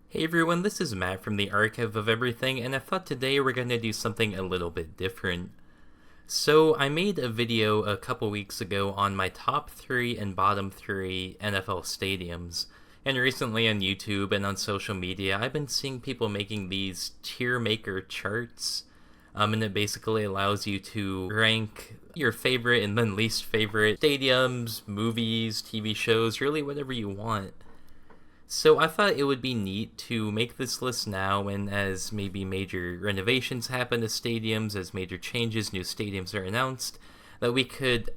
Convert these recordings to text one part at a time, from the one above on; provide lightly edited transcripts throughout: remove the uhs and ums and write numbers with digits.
Hey everyone, this is Matt from the Archive of Everything, and I thought today we're going to do something a little bit different. So, I made a video a couple weeks ago on my top 3 and bottom 3 NFL stadiums. And recently on YouTube and on social media, I've been seeing people making these tier maker charts. And it basically allows you to rank your favorite and then least favorite stadiums, movies, TV shows, really whatever you want. So I thought it would be neat to make this list now, and as maybe major renovations happen to stadiums, as major changes, new stadiums are announced, that we could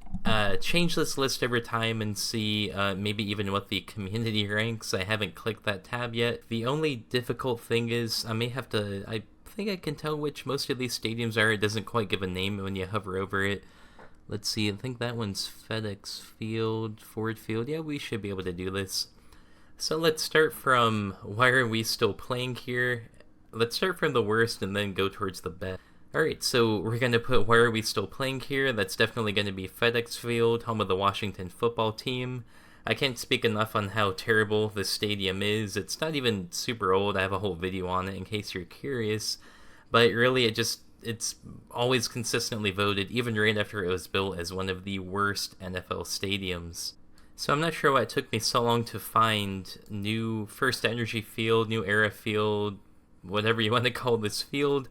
change this list over time and see maybe even what the community ranks. I haven't clicked that tab yet. The only difficult thing is I think I can tell which most of these stadiums are. It doesn't quite give a name when you hover over it. Let's see, I think that one's FedEx Field, Ford Field. Yeah, we should be able to do this. So let's start from why are we still playing here? Let's start from the worst and then go towards the best. Alright, so we're going to put why are we still playing here? That's definitely going to be FedEx Field, home of the Washington football team. I can't speak enough on how terrible this stadium is. It's not even super old. I have a whole video on it in case you're curious. But really, it's always consistently voted, even right after it was built, as one of the worst NFL stadiums. So I'm not sure why it took me so long to find new First Energy Field, New Era Field, whatever you want to call this field.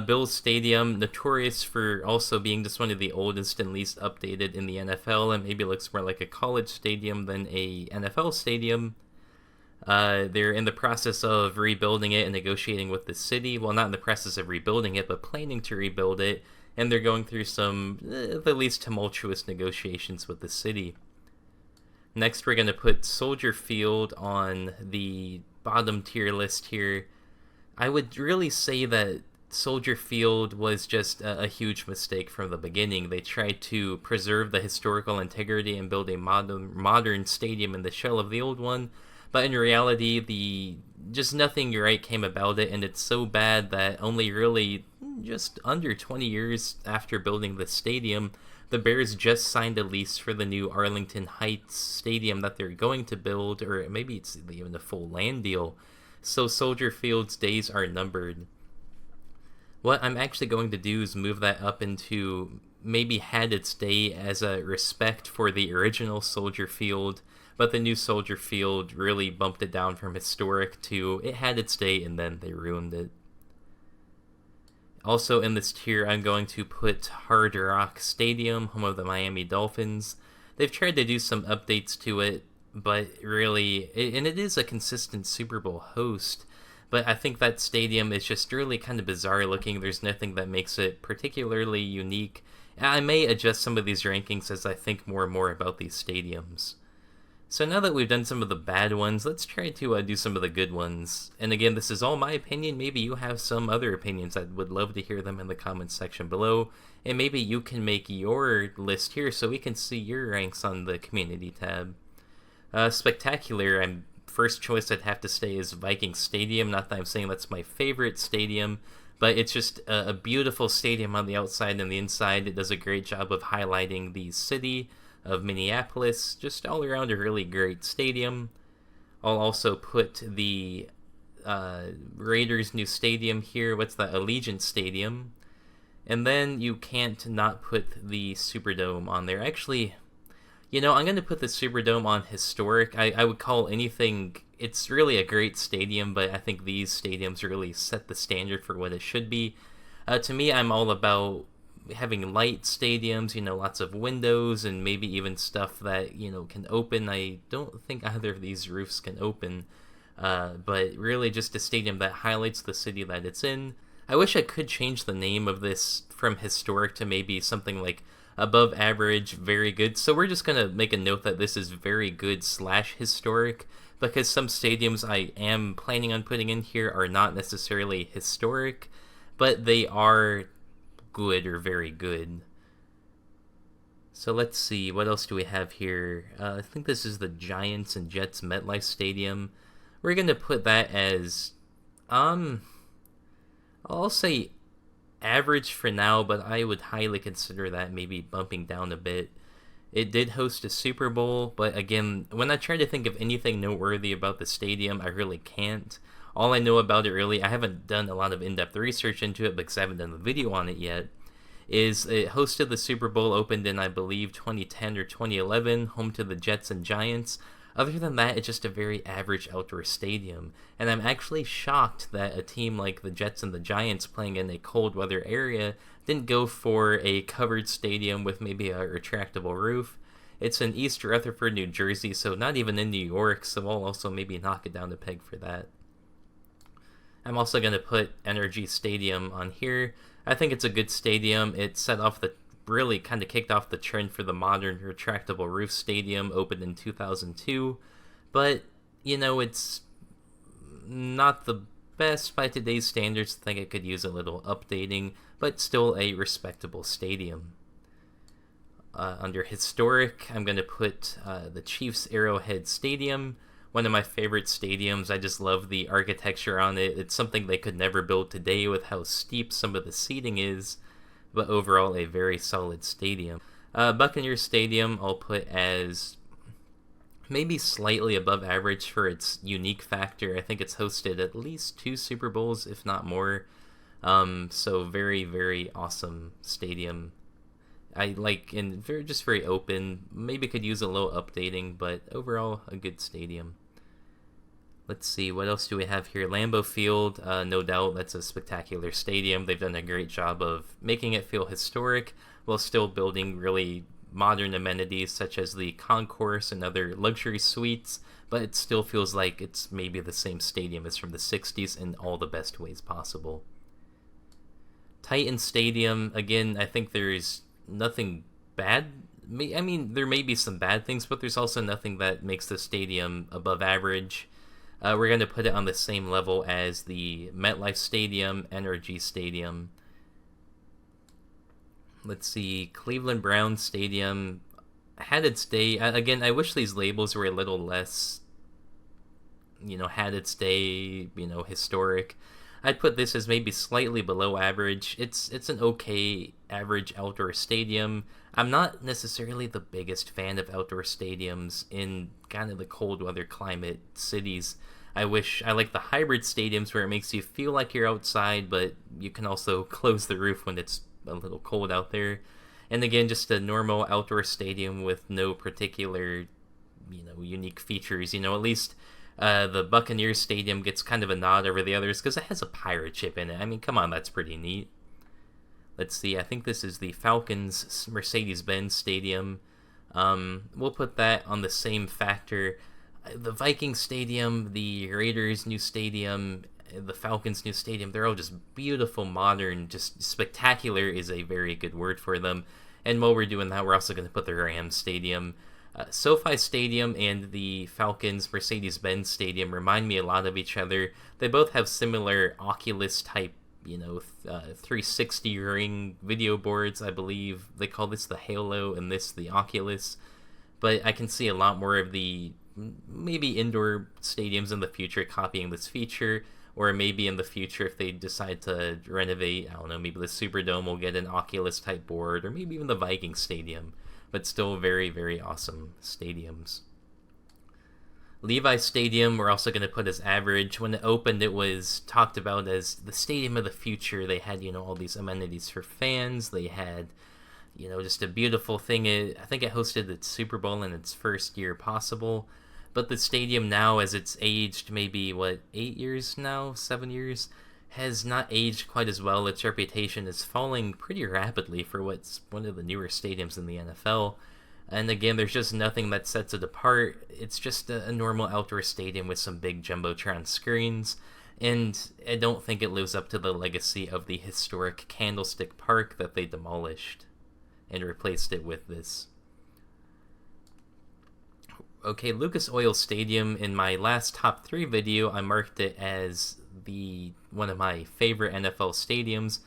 Bills Stadium, notorious for also being just one of the oldest and least updated in the NFL, and maybe looks more like a college stadium than a NFL stadium. They're in the process of rebuilding it and negotiating with the city. Well, not in the process of rebuilding it, but planning to rebuild it. And they're going through some, the least tumultuous negotiations with the city. Next, we're going to put Soldier Field on the bottom tier list here. I would really say that Soldier Field was just a huge mistake from the beginning. They tried to preserve the historical integrity and build a modern stadium in the shell of the old one, but in reality, just nothing right came about it, and it's so bad that only really just under 20 years after building the stadium, the Bears just signed a lease for the new Arlington Heights stadium that they're going to build, or maybe it's even a full land deal. So Soldier Field's days are numbered. What I'm actually going to do is move that up into maybe had its day as a respect for the original Soldier Field, but the new Soldier Field really bumped it down from historic to it had its day and then they ruined it. Also in this tier, I'm going to put Hard Rock Stadium, home of the Miami Dolphins. They've tried to do some updates to it, but really, and it is a consistent Super Bowl host, but I think that stadium is just really kind of bizarre looking. There's nothing that makes it particularly unique. I may adjust some of these rankings as I think more and more about these stadiums. So now that we've done some of the bad ones, let's try to do some of the good ones. And again, this is all my opinion. Maybe you have some other opinions. I would love to hear them in the comments section below. And maybe you can make your list here so we can see your ranks on the community tab. Spectacular, first choice I'd have to say is Viking Stadium. Not that I'm saying that's my favorite stadium, but it's just a beautiful stadium on the outside and the inside. It does a great job of highlighting the city of Minneapolis. Just all around a really great stadium. I'll also put the Raiders' new stadium here. What's that? Allegiant Stadium. And then you can't not put the Superdome on there. Actually, I'm going to put the Superdome on historic. I would call anything... It's really a great stadium, but I think these stadiums really set the standard for what it should be. To me, I'm all about having light stadiums, lots of windows, and maybe even stuff that, can open. I don't think either of these roofs can open, but really just a stadium that highlights the city that it's in. I wish I could change the name of this from historic to maybe something like above average, very good. So we're just going to make a note that this is very good / historic, because some stadiums I am planning on putting in here are not necessarily historic, but they are good or very good. So let's see, what else do we have here? I think this is the Giants and Jets MetLife Stadium. We're gonna put that as I'll say average for now, but I would highly consider that maybe bumping down a bit. It did host a Super Bowl, but again, when I try to think of anything noteworthy about the stadium, I really can't. All I know about it really, I haven't done a lot of in-depth research into it because I haven't done a video on it yet, is it hosted the Super Bowl, opened in, I believe, 2010 or 2011, home to the Jets and Giants. Other than that, it's just a very average outdoor stadium, and I'm actually shocked that a team like the Jets and the Giants playing in a cold weather area didn't go for a covered stadium with maybe a retractable roof. It's in East Rutherford, New Jersey, so not even in New York, so I'll also maybe knock it down a peg for that. I'm also going to put NRG Stadium on here. I think it's a good stadium. It set off the really kind of kicked off the trend for the modern retractable roof stadium, opened in 2002. But, it's not the best by today's standards. I think it could use a little updating, but still a respectable stadium. Under historic, I'm going to put the Chiefs Arrowhead Stadium. One of my favorite stadiums. I just love the architecture on it. It's something they could never build today with how steep some of the seating is, but overall a very solid stadium. Buccaneer Stadium I'll put as maybe slightly above average for its unique factor. I think it's hosted at least 2 Super Bowls, if not more. So very, very awesome stadium. I like, and just very open. Maybe could use a little updating, but overall a good stadium. Let's see, what else do we have here? Lambeau Field, no doubt that's a spectacular stadium. They've done a great job of making it feel historic while still building really modern amenities such as the concourse and other luxury suites, but it still feels like it's maybe the same stadium as from the 60s in all the best ways possible. Titan Stadium, again, I think there's nothing bad. I mean, there may be some bad things, but there's also nothing that makes the stadium above average. We're going to put it on the same level as the MetLife Stadium, NRG Stadium. Let's see, Cleveland Browns Stadium had its day. Again, I wish these labels were a little less, had its day, historic. I'd put this as maybe slightly below average. It's an okay average outdoor stadium. I'm not necessarily the biggest fan of outdoor stadiums in kind of the cold weather climate cities. I like the hybrid stadiums where it makes you feel like you're outside, but you can also close the roof when it's a little cold out there. And again, just a normal outdoor stadium with no particular, unique features. At least the Buccaneers Stadium gets kind of a nod over the others because it has a pirate ship in it. I mean, come on, that's pretty neat. Let's see, I think this is the Falcons Mercedes-Benz Stadium. We'll put that on the same factor. The Vikings Stadium, the Raiders' new stadium, the Falcons' new stadium, they're all just beautiful, modern, just spectacular is a very good word for them. And while we're doing that, we're also going to put the Rams Stadium. SoFi Stadium and the Falcons Mercedes-Benz Stadium remind me a lot of each other. They both have similar Oculus type, 360 ring video boards, I believe. They call this the Halo and this the Oculus. But I can see a lot more of the maybe indoor stadiums in the future copying this feature, or maybe in the future if they decide to renovate, I don't know, maybe the Superdome will get an Oculus type board, or maybe even the Viking Stadium. But still very, very awesome stadiums. Levi Stadium, we're also going to put as average. When it opened, it was talked about as the stadium of the future. They had, all these amenities for fans. They had, just a beautiful thing. I think it hosted its Super Bowl in its first year possible. But the stadium now, as it's aged maybe, 8 years now? 7 years? Has not aged quite as well. Its reputation is falling pretty rapidly for what's one of the newer stadiums in the NFL. And again, there's just nothing that sets it apart. It's just a normal outdoor stadium with some big Jumbotron screens. And I don't think it lives up to the legacy of the historic Candlestick Park that they demolished and replaced it with this. Okay, Lucas Oil Stadium, in my last top 3 video, I marked it as one of my favorite NFL stadiums.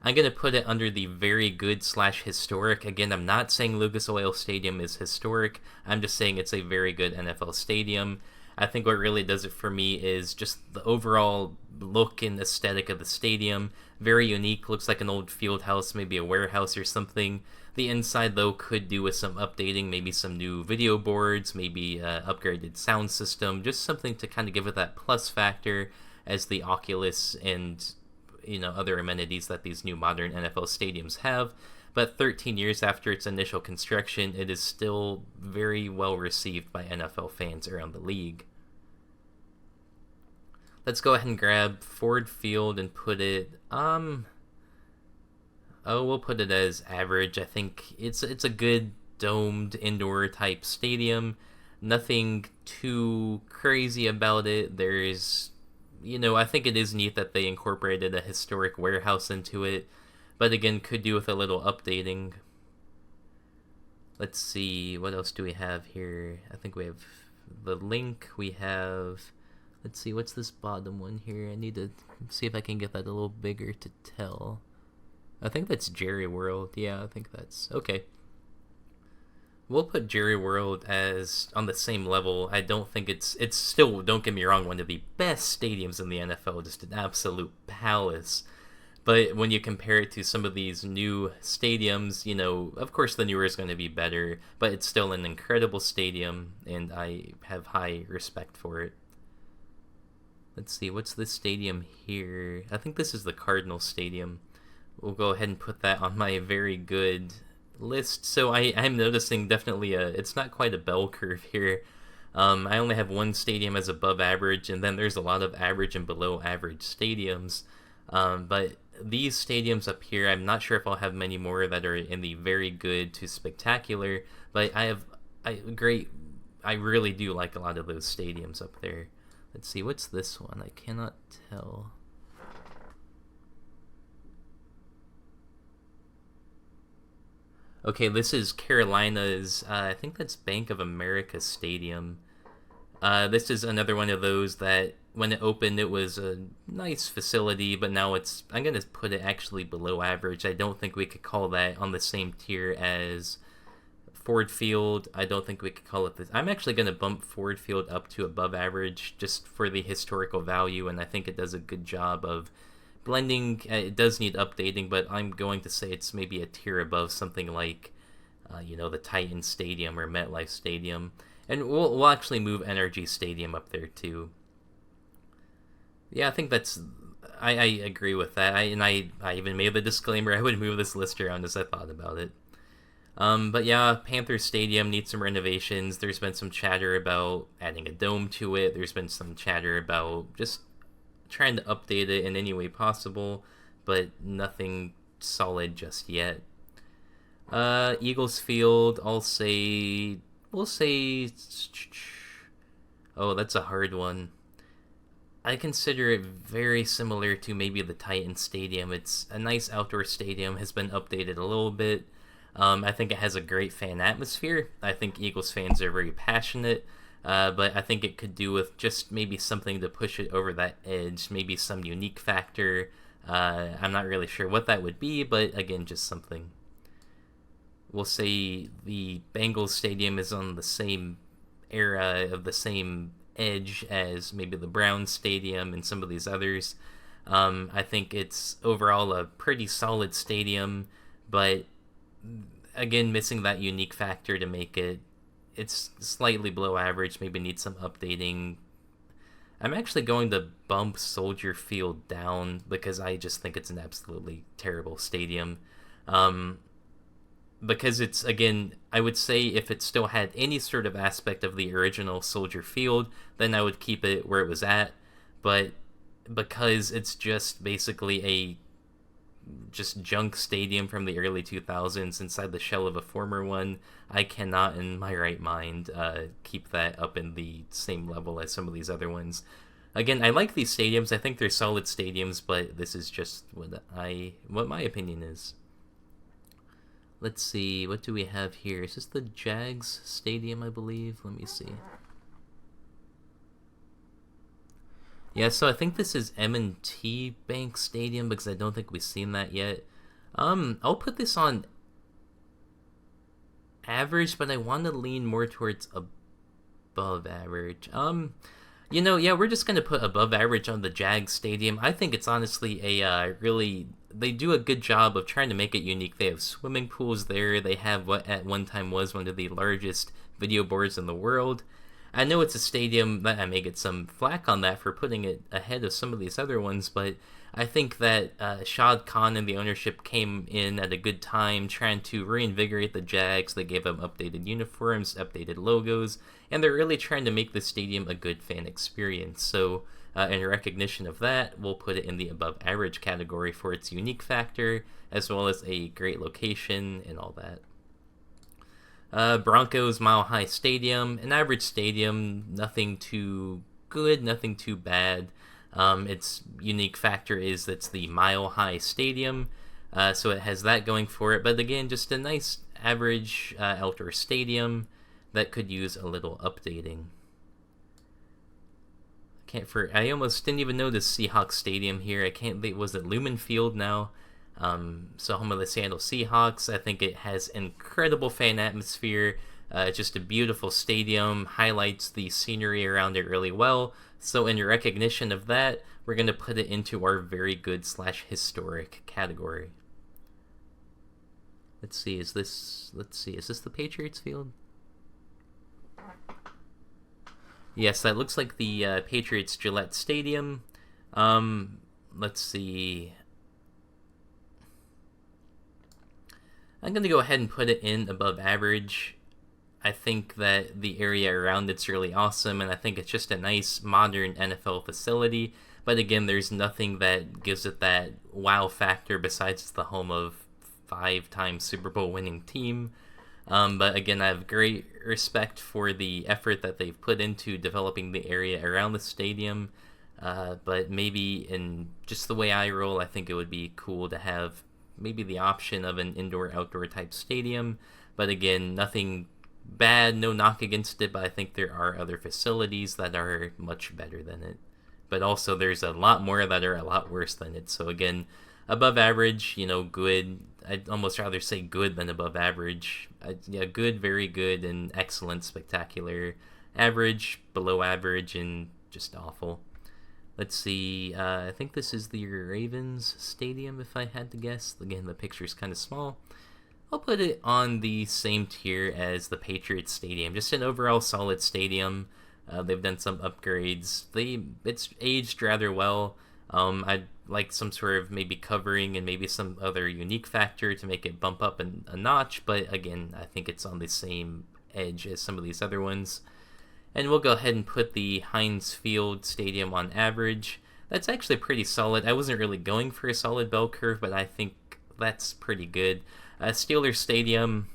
I'm going to put it under the very good / historic. Again, I'm not saying Lucas Oil Stadium is historic. I'm just saying it's a very good NFL stadium. I think what really does it for me is just the overall look and aesthetic of the stadium. Very unique, looks like an old field house, maybe a warehouse or something. The inside, though, could do with some updating, maybe some new video boards, maybe upgraded sound system, just something to kind of give it that plus factor. as the Oculus and other amenities that these new modern NFL stadiums have. But 13 years after its initial construction, it is still very well received by NFL fans around the league. Let's go ahead and grab Ford Field and put it we'll put it as average. I think it's a good domed indoor type stadium. Nothing too crazy about it. There's I think it is neat that they incorporated a historic warehouse into it, but again, could do with a little updating. Let's see, what else do we have here? I think we have the link. We have, let's see, what's this bottom one here? I need to see if I can get that a little bigger to tell. I think that's Jerry World. Yeah, I think that's okay. We'll put Jerry World as on the same level. I don't think it's still, don't get me wrong, one of the best stadiums in the NFL, just an absolute palace. But when you compare it to some of these new stadiums, of course the newer is going to be better, but it's still an incredible stadium, and I have high respect for it. Let's see, what's this stadium here? I think this is the Cardinal Stadium. We'll go ahead and put that on my very good list. So I'm noticing definitely it's not quite a bell curve here. I only have one stadium as above average, and then there's a lot of average and below average stadiums. But these stadiums up here, I'm not sure if I'll have many more that are in the very good to spectacular, but I really do like a lot of those stadiums up there. Let's see, what's this one? I cannot tell. Okay, this is Carolina's, I think that's Bank of America Stadium. This is another one of those that when it opened, it was a nice facility, but now I'm going to put it actually below average. I don't think we could call that on the same tier as Ford Field. I don't think we could call it this. I'm actually going to bump Ford Field up to above average just for the historical value, and I think it does a good job of blending. It does need updating, but I'm going to say it's maybe a tier above something like, the Titan Stadium or MetLife Stadium. And we'll actually move NRG Stadium up there too. Yeah, I think I agree with that. I even made the disclaimer I would move this list around as I thought about it. But yeah, Panther Stadium needs some renovations. There's been some chatter about adding a dome to it. There's been some chatter about just trying to update it in any way possible, but nothing solid just yet. Eagles Field, we'll say, oh, that's a hard one. I consider it very similar to maybe the Titan Stadium. It's a nice outdoor stadium, has been updated a little bit. I think it has a great fan atmosphere. I think Eagles fans are very passionate. But I think it could do with just maybe something to push it over that edge, maybe some unique factor. I'm not really sure what that would be, but again, just something. We'll say the Bengals Stadium is on the same era of the same edge as maybe the Browns Stadium and some of these others. I think it's overall a pretty solid stadium, but again, missing that unique factor to make it's slightly below average, maybe needs some updating. I'm actually going to bump Soldier Field down because I just think it's an absolutely terrible stadium. Because it's, again, I would say if it still had any sort of aspect of the original Soldier Field, then I would keep it where it was at. But because it's just basically a just junk stadium from the early 2000s inside the shell of a former one, I cannot in my right mind keep that up in the same level as some of these other ones. Again, I like these stadiums. I think they're solid stadiums, but this is just what my opinion is. Let's see, what do we have here? Is this the Jags Stadium, I believe? Let me see. Yeah, so I think this is M&T Bank Stadium because I don't think we've seen that yet. I'll put this on average, but I want to lean more towards above average. Yeah, we're just going to put above average on the Jags Stadium. I think it's honestly they do a good job of trying to make it unique. They have swimming pools there. They have what at one time was one of the largest video boards in the world. I know it's a stadium that I may get some flack on that for putting it ahead of some of these other ones, but I think that Shad Khan and the ownership came in at a good time trying to reinvigorate the Jags. They gave them updated uniforms, updated logos, and they're really trying to make the stadium a good fan experience. So in recognition of that, we'll put it in the above average category for its unique factor, as well as a great location and all that. Broncos Mile High Stadium, an average stadium, nothing too good, nothing too bad. Its unique factor is it's the Mile High Stadium, so it has that going for it. But again, just a nice average outdoor stadium that could use a little updating. I almost didn't even notice Seahawks Stadium here. I can't think, was it Lumen Field now? So home of the Seattle Seahawks. I think it has incredible fan atmosphere. Just a beautiful stadium, highlights the scenery around it really well. So in recognition of that, we're going to put it into our very good / historic category. Let's see, is this the Patriots field? Yes, that looks like the Patriots Gillette Stadium. Let's see. I'm going to go ahead and put it in above average. I think that the area around it's really awesome, and I think it's just a nice modern NFL facility. But again, there's nothing that gives it that wow factor besides it's the home of 5-time Super Bowl winning team. But again, I have great respect for the effort that they've put into developing the area around the stadium. But maybe in just the way I roll, I think it would be cool to have maybe the option of an indoor-outdoor type stadium. But again, nothing bad, no knock against it, but I think there are other facilities that are much better than it. But also there's a lot more that are a lot worse than it. So again, above average, good. I'd almost rather say good than above average. Yeah, good, very good, and excellent, spectacular. Average, below average, and just awful. Let's see, I think this is the Ravens Stadium, if I had to guess. Again, the picture's kind of small. I'll put it on the same tier as the Patriots Stadium. Just an overall solid stadium. They've done some upgrades. It's aged rather well. I'd like some sort of maybe covering and maybe some other unique factor to make it bump up a notch. But again, I think it's on the same edge as some of these other ones. And we'll go ahead and put the Heinz Field Stadium on average. That's actually pretty solid. I wasn't really going for a solid bell curve, but I think that's pretty good. Steelers Stadium,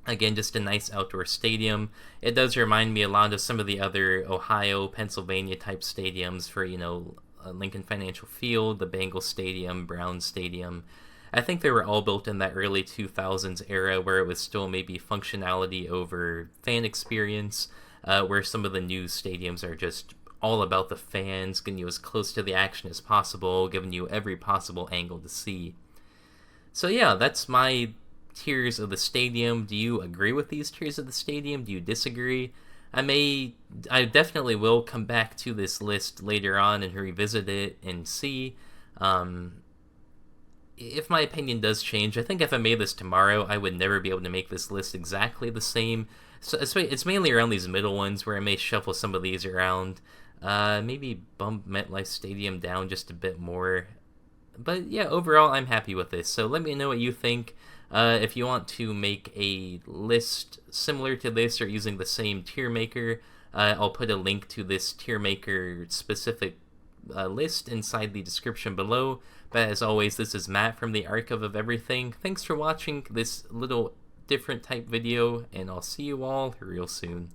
again, just a nice outdoor stadium. It does remind me a lot of some of the other Ohio, Pennsylvania type stadiums for, Lincoln Financial Field, the Bengals Stadium, Browns Stadium. I think they were all built in that early 2000s era where it was still maybe functionality over fan experience. Where some of the new stadiums are just all about the fans, getting you as close to the action as possible, giving you every possible angle to see. So yeah, that's my tiers of the stadium. Do you agree with these tiers of the stadium? Do you disagree? I definitely will come back to this list later on and revisit it and see. If my opinion does change, I think if I made this tomorrow, I would never be able to make this list exactly the same. So it's mainly around these middle ones where I may shuffle some of these around. Maybe bump MetLife Stadium down just a bit more. But yeah, overall, I'm happy with this. So let me know what you think. If you want to make a list similar to this or using the same tier maker, I'll put a link to this tier maker specific list inside the description below. But as always, this is Matt from the Archive of Everything. Thanks for watching this little different type video, and I'll see you all real soon.